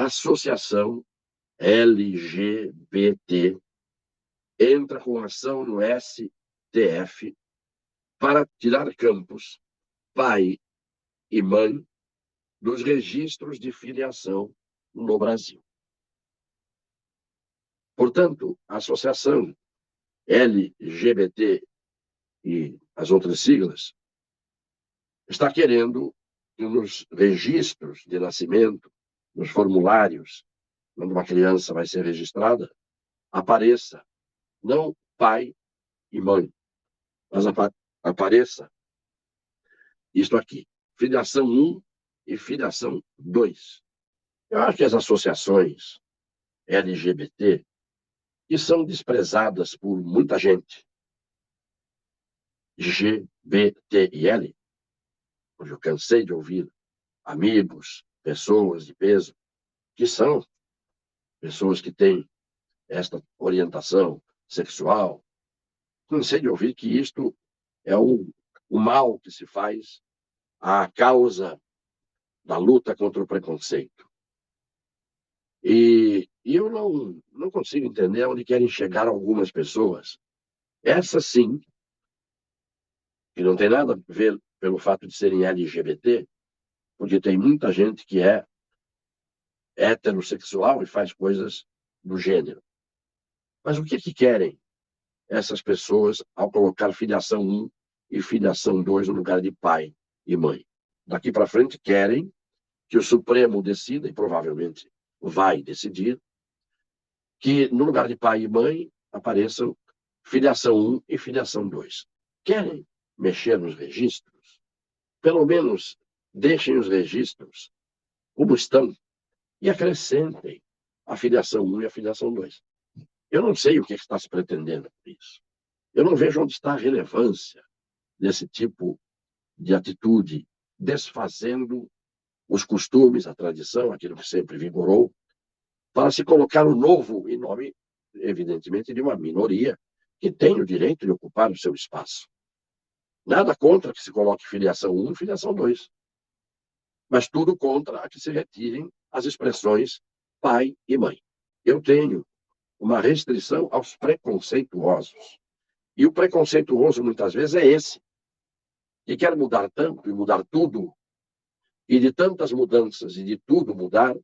associação LGBT entra com ação no STF para tirar campos, pai e mãe, dos registros de filiação no Brasil. Portanto, a associação LGBT e as outras siglas está querendo que nos registros de nascimento, nos formulários, quando uma criança vai ser registrada, apareça não pai e mãe, mas apareça isto aqui, filiação 1 e filiação 2. Eu acho que as associações LGBT, que são desprezadas por muita gente, G, B, T e L, porque eu cansei de ouvir amigos, pessoas de peso, que são pessoas que têm esta orientação sexual. Cansei de ouvir que isto é o mal que se faz à causa da luta contra o preconceito. E eu não consigo entender onde querem chegar algumas pessoas. Essas sim, que não tem nada a ver pelo fato de serem LGBT, porque tem muita gente que é heterossexual e faz coisas do gênero. Mas o que querem essas pessoas ao colocar filiação 1 e filiação 2 no lugar de pai e mãe? Daqui para frente querem que o Supremo decida, e provavelmente vai decidir, que no lugar de pai e mãe apareçam filiação 1 e filiação 2. Querem mexer nos registros? Pelo menos deixem os registros como estão e acrescentem a filiação 1 e a filiação 2. Eu não sei o que está se pretendendo por isso. Eu não vejo onde está a relevância desse tipo de atitude, desfazendo os costumes, a tradição, aquilo que sempre vigorou, para se colocar o novo em nome, evidentemente, de uma minoria que tem o direito de ocupar o seu espaço. Nada contra que se coloque filiação 1 e filiação 2, mas tudo contra a que se retirem as expressões pai e mãe. Eu tenho uma restrição aos preconceituosos. E o preconceituoso, muitas vezes, é esse, que quer mudar tanto e mudar tudo, e de tantas mudanças e de tudo mudar,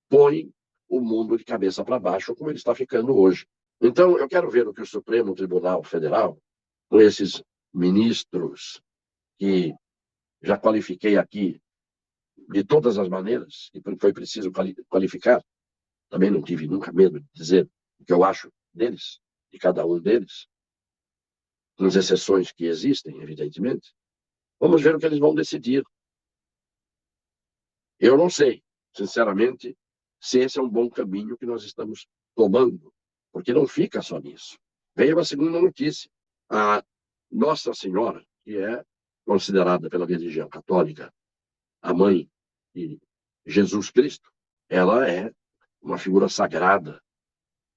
põe o mundo de cabeça para baixo, como ele está ficando hoje. Então, eu quero ver o que o Supremo Tribunal Federal, com esses ministros que já qualifiquei aqui de todas as maneiras, e foi preciso qualificar, também não tive nunca medo de dizer o que eu acho deles, de cada um deles, com as exceções que existem, evidentemente. Vamos ver o que eles vão decidir. Eu não sei, sinceramente, se esse é um bom caminho que nós estamos tomando, porque não fica só nisso. Veio a segunda notícia. A Nossa Senhora, que é considerada pela religião católica a mãe de Jesus Cristo, ela é uma figura sagrada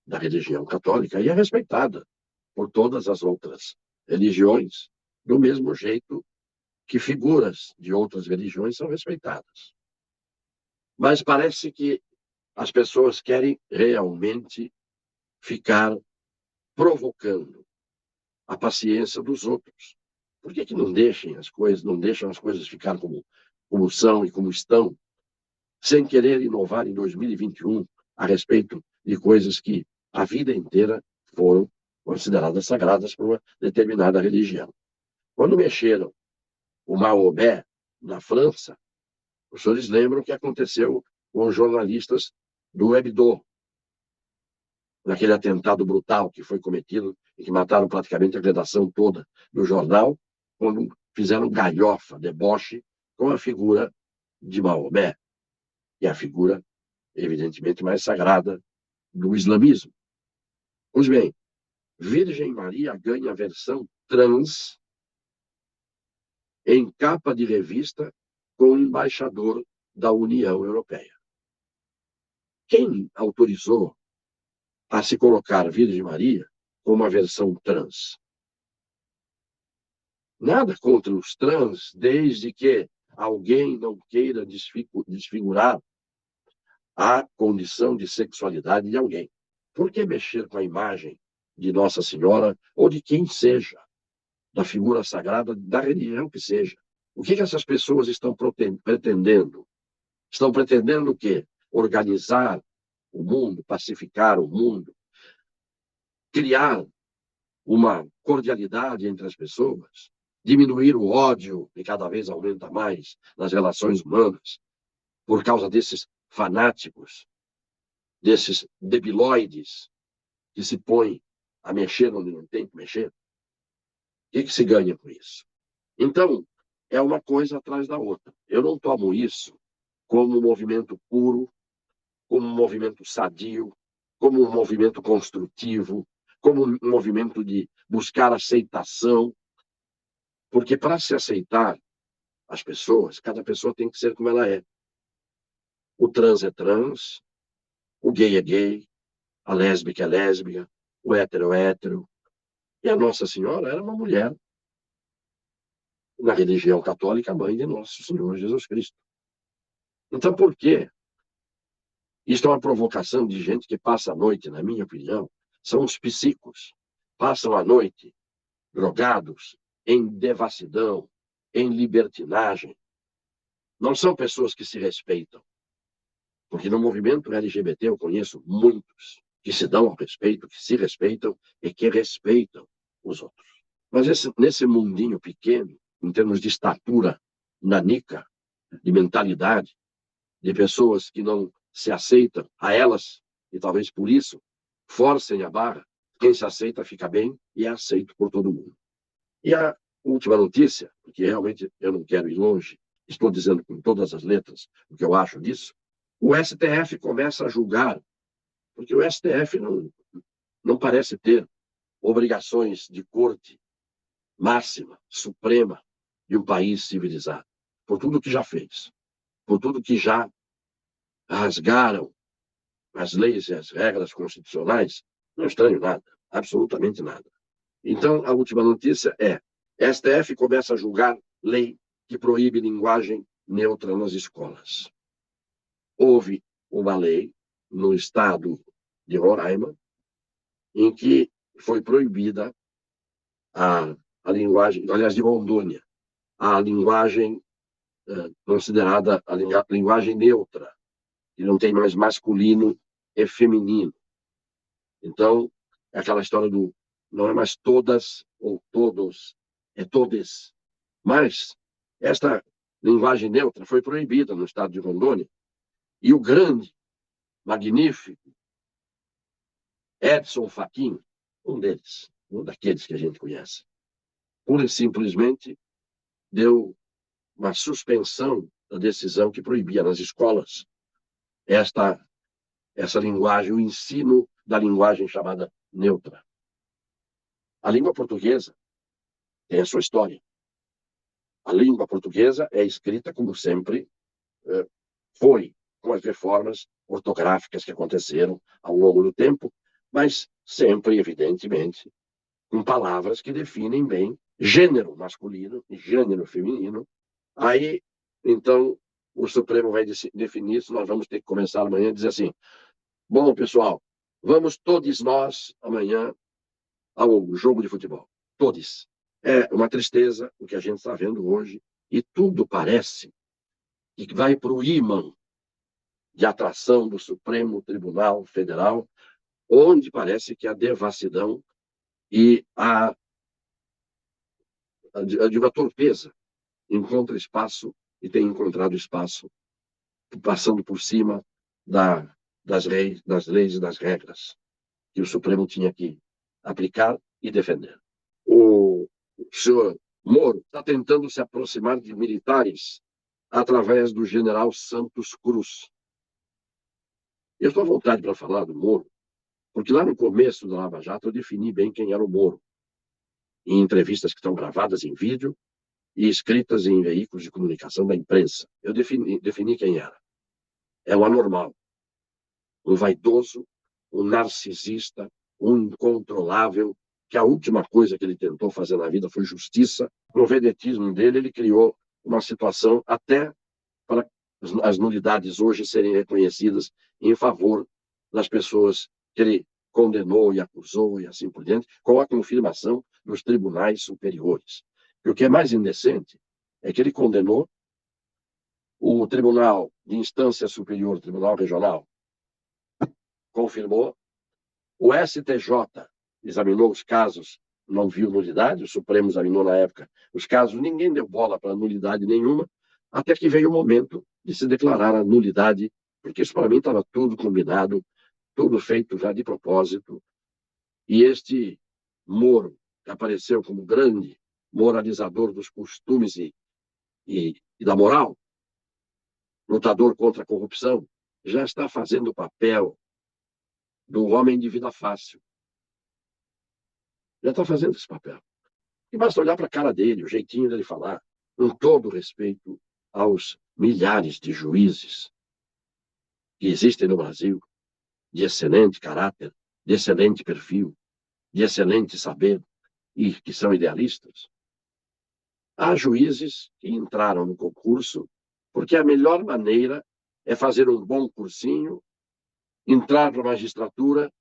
da religião católica e é respeitada por todas as outras religiões, do mesmo jeito que figuras de outras religiões são respeitadas. Mas parece que as pessoas querem realmente ficar provocando a paciência dos outros. Por que não deixam as coisas ficar como são e como estão, sem querer inovar em 2021 a respeito de coisas que a vida inteira foram consideradas sagradas por uma determinada religião? Quando mexeram o Maomé na França, os senhores lembram o que aconteceu com os jornalistas do Hebdo, naquele atentado brutal que foi cometido e que mataram praticamente a redação toda do jornal, quando fizeram galhofa, deboche com a figura de Maomé, que é a figura, evidentemente, mais sagrada do islamismo. Pois bem, Virgem Maria ganha a versão trans em capa de revista com o embaixador da União Europeia. Quem autorizou a se colocar Virgem Maria como uma versão trans? Nada contra os trans, desde que alguém não queira desfigurar à condição de sexualidade de alguém. Por que mexer com a imagem de Nossa Senhora ou de quem seja, da figura sagrada, da religião que seja? O que essas pessoas estão pretendendo? Estão pretendendo o quê? Organizar o mundo, pacificar o mundo, criar uma cordialidade entre as pessoas, diminuir o ódio que cada vez aumenta mais nas relações humanas por causa desses fanáticos, desses debilóides que se põem a mexer onde não tem que mexer. O que se ganha com isso? Então, é uma coisa atrás da outra. Eu não tomo isso como um movimento puro, como um movimento sadio, como um movimento construtivo, como um movimento de buscar aceitação, porque para se aceitar as pessoas, cada pessoa tem que ser como ela é. O trans é trans, o gay é gay, a lésbica é lésbica, o hétero é hétero. E a Nossa Senhora era uma mulher, na religião católica, mãe de nosso Senhor Jesus Cristo. Então, por quê? Isto é uma provocação de gente que passa a noite, na minha opinião, são os psicos. Passam a noite drogados, em devassidão, em libertinagem. Não são pessoas que se respeitam. Porque no movimento LGBT eu conheço muitos que se dão ao respeito, que se respeitam e que respeitam os outros. Mas nesse mundinho pequeno, em termos de estatura nanica, de mentalidade, de pessoas que não se aceitam a elas, e talvez por isso forcem a barra, quem se aceita fica bem e é aceito por todo mundo. E a última notícia, porque realmente eu não quero ir longe, estou dizendo com todas as letras o que eu acho disso, o STF começa a julgar, porque o STF não parece ter obrigações de corte máxima, suprema, de um país civilizado, por tudo que já fez, por tudo que já rasgaram as leis e as regras constitucionais, não estranho nada, absolutamente nada. Então, a última notícia é: STF começa a julgar lei que proíbe linguagem neutra nas escolas. Houve uma lei no estado de Roraima em que foi proibida a linguagem, aliás, de Rondônia, a linguagem considerada a linguagem neutra, que não tem mais masculino e feminino. Então, é aquela história do não é mais todas ou todos, é todes. Mas esta linguagem neutra foi proibida no estado de Rondônia. E o grande, magnífico Edson Fachin, um deles, um daqueles que a gente conhece, pura e simplesmente deu uma suspensão da decisão que proibia nas escolas essa linguagem, o ensino da linguagem chamada neutra. A língua portuguesa tem a sua história. A língua portuguesa é escrita, como sempre, foi, com as reformas ortográficas que aconteceram ao longo do tempo, mas sempre, evidentemente, com palavras que definem bem gênero masculino e gênero feminino. Aí, então, o Supremo vai definir isso, nós vamos ter que começar amanhã a dizer assim: bom, pessoal, vamos todos nós amanhã ao jogo de futebol. Todos. É uma tristeza o que a gente está vendo hoje, e tudo parece que vai para o ímã de atração do Supremo Tribunal Federal, onde parece que a devassidão e de uma torpeza encontra espaço e tem encontrado espaço, passando por cima das leis e das regras que o Supremo tinha que aplicar e defender. O senhor Moro está tentando se aproximar de militares através do general Santos Cruz. Eu estou à vontade para falar do Moro, porque lá no começo da Lava Jato eu defini bem quem era o Moro, em entrevistas que estão gravadas em vídeo e escritas em veículos de comunicação da imprensa. Eu defini quem era. É o anormal, um vaidoso, um narcisista, um incontrolável, que a última coisa que ele tentou fazer na vida foi justiça. No vedetismo dele, ele criou uma situação até para as nulidades hoje serem reconhecidas em favor das pessoas que ele condenou e acusou e assim por diante, com a confirmação dos tribunais superiores. E o que é mais indecente é que ele condenou o Tribunal de Instância Superior, Tribunal Regional, confirmou, o STJ examinou os casos, não viu nulidade, o Supremo examinou na época os casos, ninguém deu bola para nulidade nenhuma, até que veio o momento de se declarar a nulidade, porque isso para mim estava tudo combinado, tudo feito já de propósito, e este Moro, que apareceu como grande moralizador dos costumes e da moral, lutador contra a corrupção, já está fazendo o papel do homem de vida fácil. Já está fazendo esse papel. E basta olhar para a cara dele, o jeitinho dele falar, com todo respeito aos milhares de juízes que existem no Brasil, de excelente caráter, de excelente perfil, de excelente saber, e que são idealistas. Há juízes que entraram no concurso porque a melhor maneira é fazer um bom cursinho, entrar para a magistratura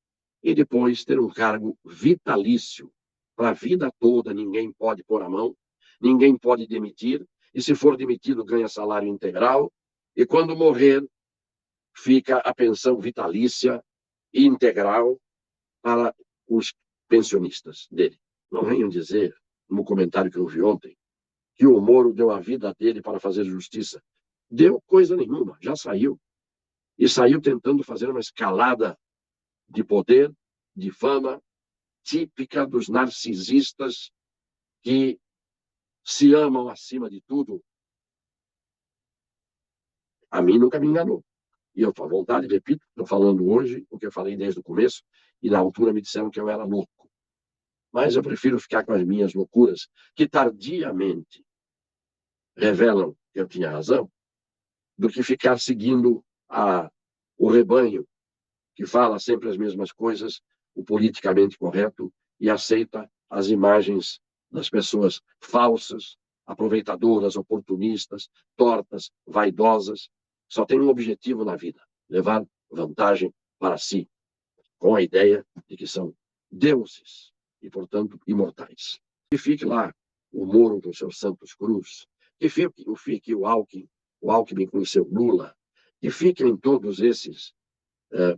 e depois ter um cargo vitalício para a vida toda. Ninguém pode pôr a mão, ninguém pode demitir, e se for demitido ganha salário integral, e quando morrer fica a pensão vitalícia e integral para os pensionistas dele. Não venham dizer, no comentário que eu vi ontem, que o Moro deu a vida dele para fazer justiça. Deu coisa nenhuma, já saiu. E saiu tentando fazer uma escalada de poder, de fama, típica dos narcisistas que se amam acima de tudo. A mim nunca me enganou. E eu, à vontade, repito, estou falando hoje o que eu falei desde o começo, e na altura me disseram que eu era louco. Mas eu prefiro ficar com as minhas loucuras, que tardiamente revelam que eu tinha razão, do que ficar seguindo o rebanho, que fala sempre as mesmas coisas, o politicamente correto, e aceita as imagens das pessoas falsas, aproveitadoras, oportunistas, tortas, vaidosas. Só tem um objetivo na vida: levar vantagem para si, com a ideia de que são deuses e, portanto, imortais. Que fique lá o Moro com seus Santos Cruz, que fique o Alckmin com o seu Lula, que fiquem todos esses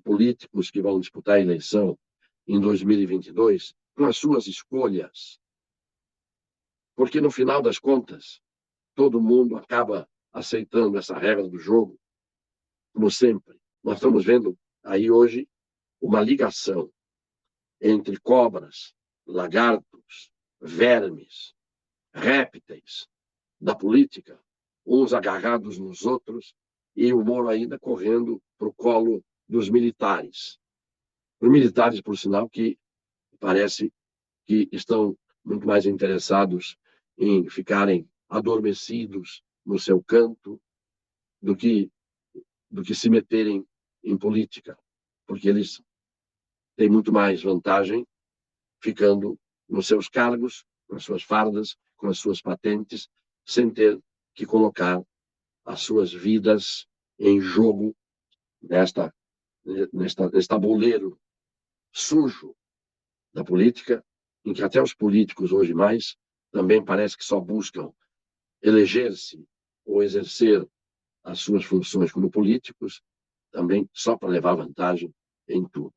políticos que vão disputar a eleição em 2022 com as suas escolhas. Porque, no final das contas, todo mundo acaba aceitando essa regra do jogo, como sempre. Nós estamos vendo aí hoje uma ligação entre cobras, lagartos, vermes, répteis da política, uns agarrados nos outros, e o Moro ainda correndo para o colo dos militares. Os militares, por sinal, que parece que estão muito mais interessados em ficarem adormecidos no seu canto do que se meterem em política, porque eles têm muito mais vantagem ficando nos seus cargos, com as suas fardas, com as suas patentes, sem ter que colocar as suas vidas em jogo neste tabuleiro sujo da política, em que até os políticos hoje mais também parece que só buscam eleger-se ou exercer as suas funções como políticos, também só para levar vantagem em tudo.